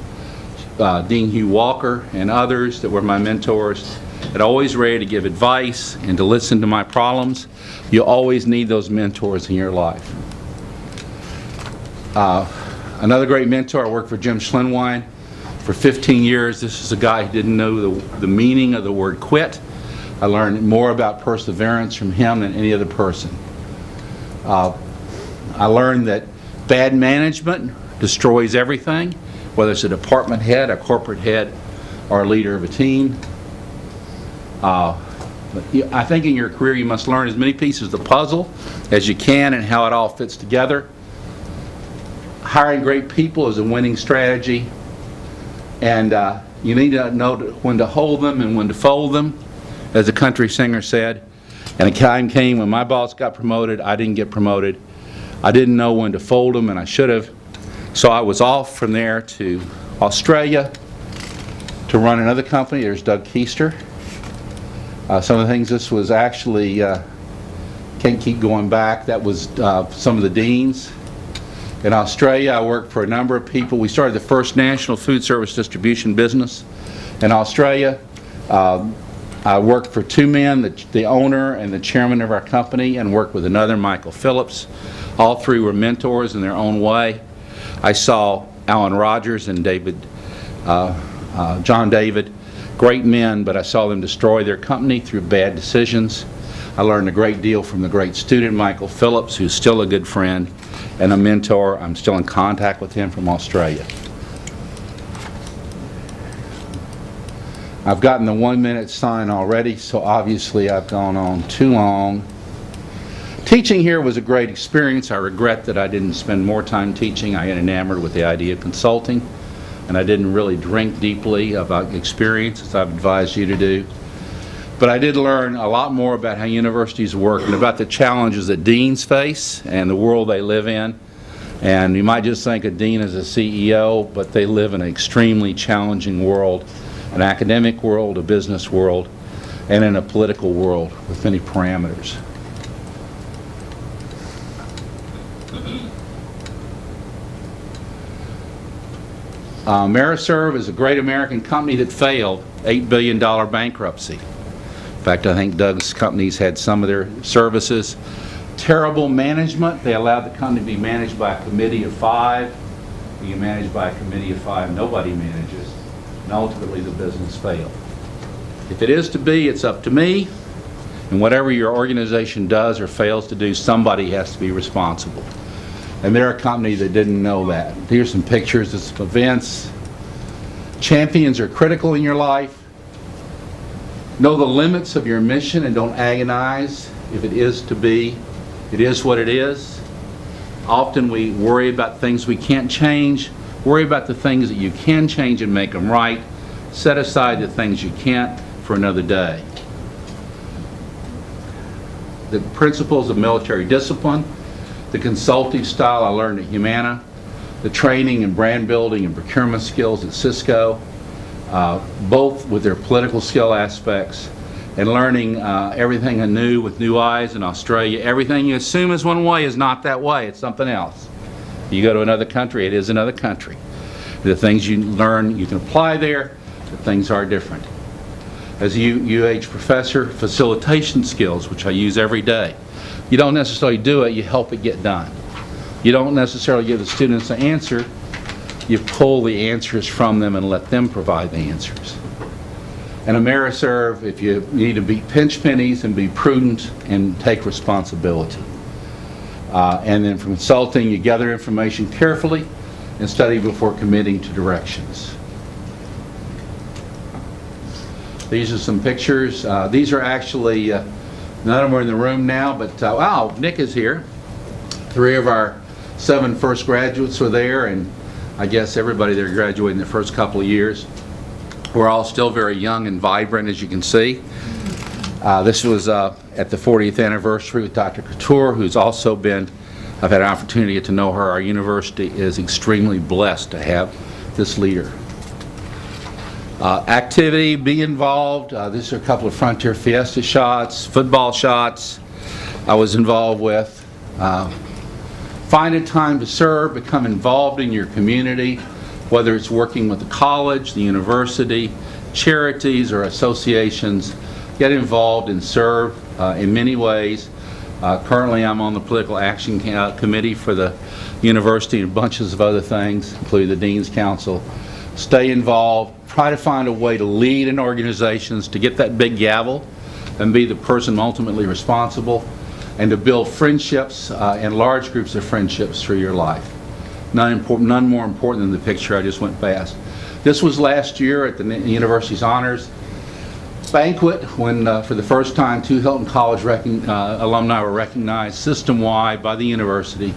S3: Dean Hugh Walker, and others that were my mentors, that always ready to give advice and to listen to my problems. You always need those mentors in your life. Another great mentor, I worked for Jim Schlenwine for 15 years. This is a guy who didn't know the meaning of the word quit. I learned more about perseverance from him than any other person. I learned that bad management destroys everything, whether it's a department head, a corporate head, or a leader of a team. I think in your career you must learn as many pieces of the puzzle as you can and how it all fits together. Hiring great people is a winning strategy, and you need to know when to hold them and when to fold them, as a country singer said. And a time came when my boss got promoted, I didn't get promoted. I didn't know when to fold them, and I should have. So I was off from there to Australia to run another company. There's Doug Keister. Some of the things, this was actually, can't keep going back, that was some of the deans. In Australia, I worked for a number of people. We started the first national food service distribution business in Australia. I worked for two men, the owner and the chairman of our company, and worked with another, Michael Phillips. All three were mentors in their own way. I saw Alan Rogers and John David, great men, but I saw them destroy their company through bad decisions. I learned a great deal from the great student, Michael Phillips, who's still a good friend and a mentor. I'm still in contact with him from Australia. I've gotten the 1-minute sign already, so obviously I've gone on too long. Teaching here was a great experience. I regret that I didn't spend more time teaching. I got enamored with the idea of consulting, and I didn't really drink deeply about experience as I've advised you to do. But I did learn a lot more about how universities work and about the challenges that deans face and the world they live in. And you might just think a dean is a CEO, but they live in an extremely challenging world, an academic world, a business world, and in a political world with many parameters. Ameriserve is a great American company that failed, $8 billion bankruptcy. In fact, I think Doug's companies had some of their services. Terrible management. They allowed the company to be managed by a committee of 5. Being managed by a committee of 5, nobody manages. And ultimately the business failed. If it is to be, it's up to me. And whatever your organization does or fails to do, somebody has to be responsible. And they're a company that didn't know that. Here's some pictures of some events. Champions are critical in your life. Know the limits of your mission and don't agonize. If it is to be, it is what it is. Often we worry about things we can't change. Worry about the things that you can change and make them right. Set aside the things you can't for another day. The principles of military discipline, the consultative style I learned at Humana, the training and brand building and procurement skills at Cisco, both with their political skill aspects, and learning everything anew with new eyes in Australia. Everything you assume is one way is not that way, it's something else. You go to another country, it is another country. The things you learn, you can apply there, but things are different. As a UH professor, facilitation skills, which I use every day. You don't necessarily do it, you help it get done. You don't necessarily give the students the answer, you pull the answers from them and let them provide the answers. And Ameriserve, if you need to be pinch pennies and be prudent and take responsibility. And then from consulting, you gather information carefully and study before committing to directions. These are some pictures. These are actually, none of them are in the room now, but wow, Nick is here. 3 of our 7 first graduates are there, and I guess everybody there graduated in the first couple of years. We're all still very young and vibrant, as you can see. This was at the 40th anniversary with Dr. Couture, who's also been, I've had an opportunity to get to know her. Our university is extremely blessed to have this leader. Activity, be involved. These are a couple of Frontier Fiesta shots, football shots I was involved with. Find a time to serve, become involved in your community, whether it's working with the college, the university, charities, or associations. Get involved and serve in many ways. Currently I'm on the Political Action Committee for the university and bunches of other things, including the Dean's Council. Stay involved. Try to find a way to lead in organizations, to get that big gavel and be the person ultimately responsible, and to build friendships and large groups of friendships through your life. None more important than the picture I just went past. This was last year at the university's honors banquet when for the first time 2 Hilton College alumni were recognized system-wide by the university.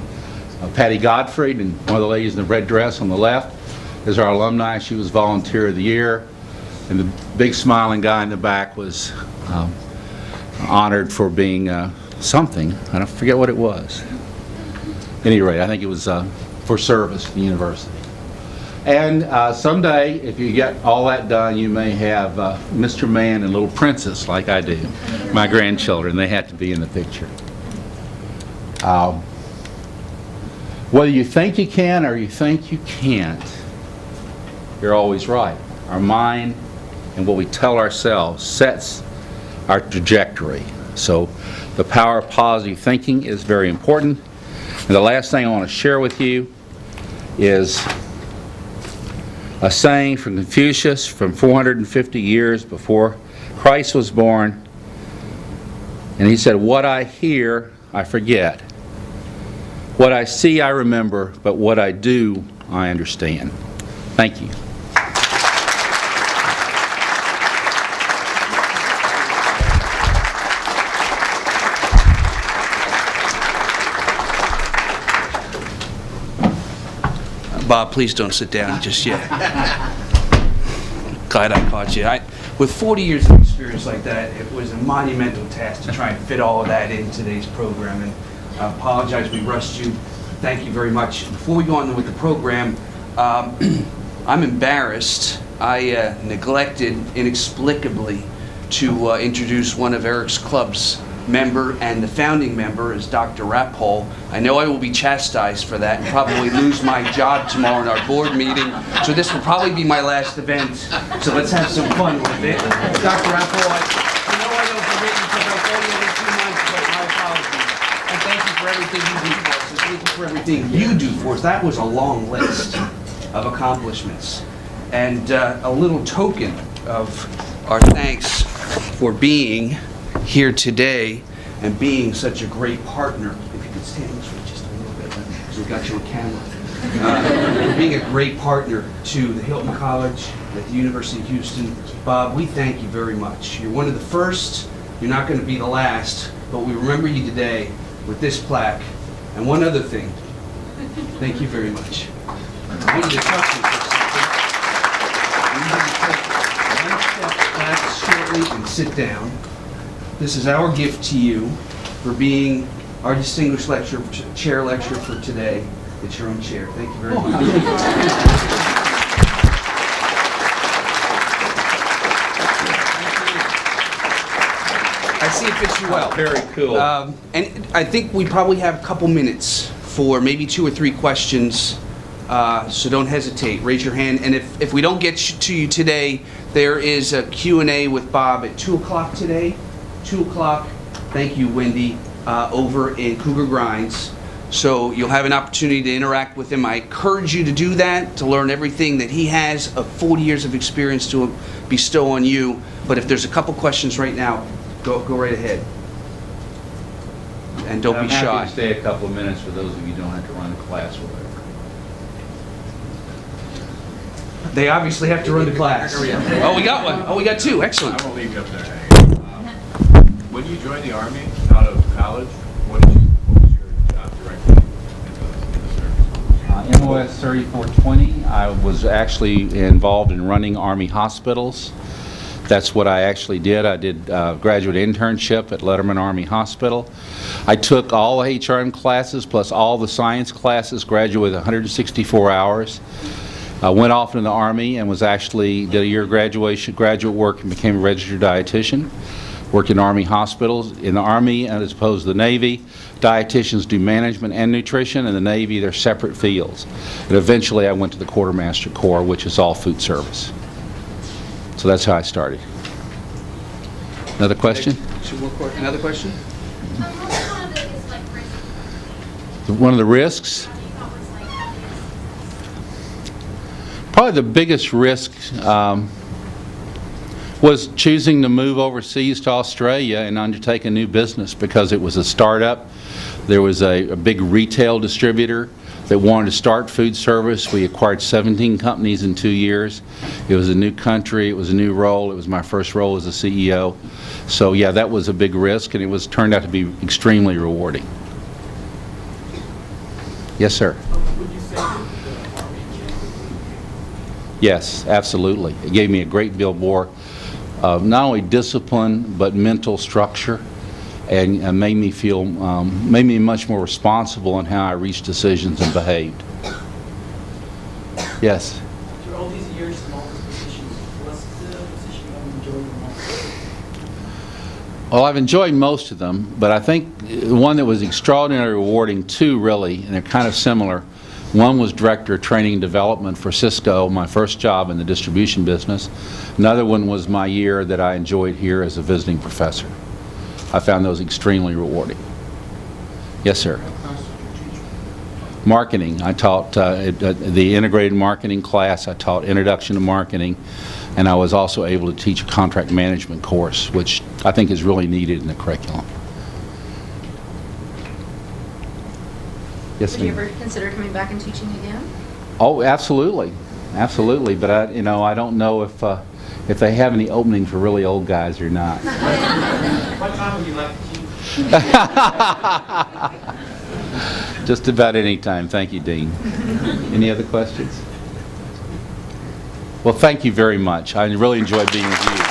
S3: Patty Gottfried, and one of the ladies in the red dress on the left, is our alumni. She was Volunteer of the Year, and the big smiling guy in the back was honored for being something. I don't forget what it was. At any rate, I think it was for service to the university. And someday, if you get all that done, you may have Mr. Man and Little Princess, like I do. My grandchildren, they had to be in the picture. Whether you think you can or you think you can't, you're always right. Our mind and what we tell ourselves sets our trajectory. So the power of positive thinking is very important. And the last thing I want to share with you is a saying from Confucius from 450 years before Christ was born. And he said, "What I hear, I forget. What I see, I remember, but what I do, I understand." Thank you.
S1: Bob, please don't sit down just yet. Glad I caught you. With 40 years of experience like that, it was a monumental task to try and fit all of that in today's program. And I apologize we rushed you. Thank you very much. Before we go on with the program, I'm embarrassed. I neglected inexplicably to introduce one of Eric's club's member and the founding member is Dr. Rappole. I know I will be chastised for that and probably lose my job tomorrow in our board meeting, so this will probably be my last event, so let's have some fun with it. Dr. Rappole, I know I don't forget you because I told you every 2 months, but my apologies. And thank you for everything you do for us, and thank you for everything you do for us. That was a long list of accomplishments. And a little token of our thanks for being here today and being such a great partner. If you could stand this way just a little bit, because we got you on camera. For being a great partner to the Hilton College at the University of Houston. Bob, we thank you very much. You're one of the first, you're not going to be the last, but we remember you today with this plaque. And one other thing, thank you very much. I want you to trust me for something. You need to take one step back shortly and sit down. This is our gift to you for being our distinguished chair lecturer for today. It's your own chair. Thank you very much. I see it fits you well.
S3: Very cool.
S1: And I think we probably have a couple minutes for maybe 2 or 3 questions. So don't hesitate. Raise your hand. And if we don't get to you today, there is a Q&A with Bob at 2 o'clock today. 2 o'clock, thank you, Wendy, over in Cougar Grinds. So you'll have an opportunity to interact with him. I encourage you to do that, to learn everything that he has of 40 years of experience to bestow on you. But if there's a couple questions right now, go right ahead. And don't be shy.
S3: I'm happy to stay a couple of minutes for those of you who don't have to run the class or whatever.
S1: They obviously have to run the class. Oh, we got one. Oh, we got 2. Excellent.
S5: I won't leave you up there hanging. When you joined the Army out of college, what was your job directly in the service?
S3: MOS 3420, I was actually involved in running Army hospitals. That's what I actually did. I did graduate internship at Letterman Army Hospital. I took all the HRM classes plus all the science classes, graduated 164 hours. I went off into the Army and was actually, did a year of graduate work and became a registered dietitian. Worked in Army hospitals. In the Army, as opposed to the Navy, dietitians do management and nutrition. In the Navy, they're separate fields. And eventually, I went to the Quartermaster Corps, which is all food service. So that's how I started. Another question?
S1: Another question?
S3: One of the risks? Probably the biggest risk was choosing to move overseas to Australia and undertake a new business because it was a startup. There was a big retail distributor that wanted to start food service. We acquired 17 companies in 2 years. It was a new country. It was a new role. It was my first role as a CEO. So yeah, that was a big risk, and it turned out to be extremely rewarding. Yes, sir.
S4: Would you say that the Army changed?
S3: Yes, absolutely. It gave me a great deal more not only discipline but mental structure, and made me feel, made me much more responsible in how I reached decisions and behaved. Yes?
S4: After all these years in all these positions, what's the position you have enjoyed the most?
S3: Well, I've enjoyed most of them, but I think the one that was extraordinarily rewarding, 2 really, and they're kind of similar. One was Director of Training and Development for Cisco, my first job in the distribution business. Another one was my year that I enjoyed here as a visiting professor. I found those extremely rewarding. Yes, sir. Marketing. I taught the integrated marketing class. I taught Introduction to Marketing, and I was also able to teach a contract management course, which I think is really needed in the curriculum. Yes,
S6: Would you
S3: ma'am.
S6: ever consider coming back and teaching again?
S3: Oh, absolutely, absolutely. But I don't know if they have any opening for really old guys or not.
S4: What time would you like to teach?
S3: Just about any time. Thank you, Dean. Any other questions? Well, thank you very much. I really enjoyed being with you.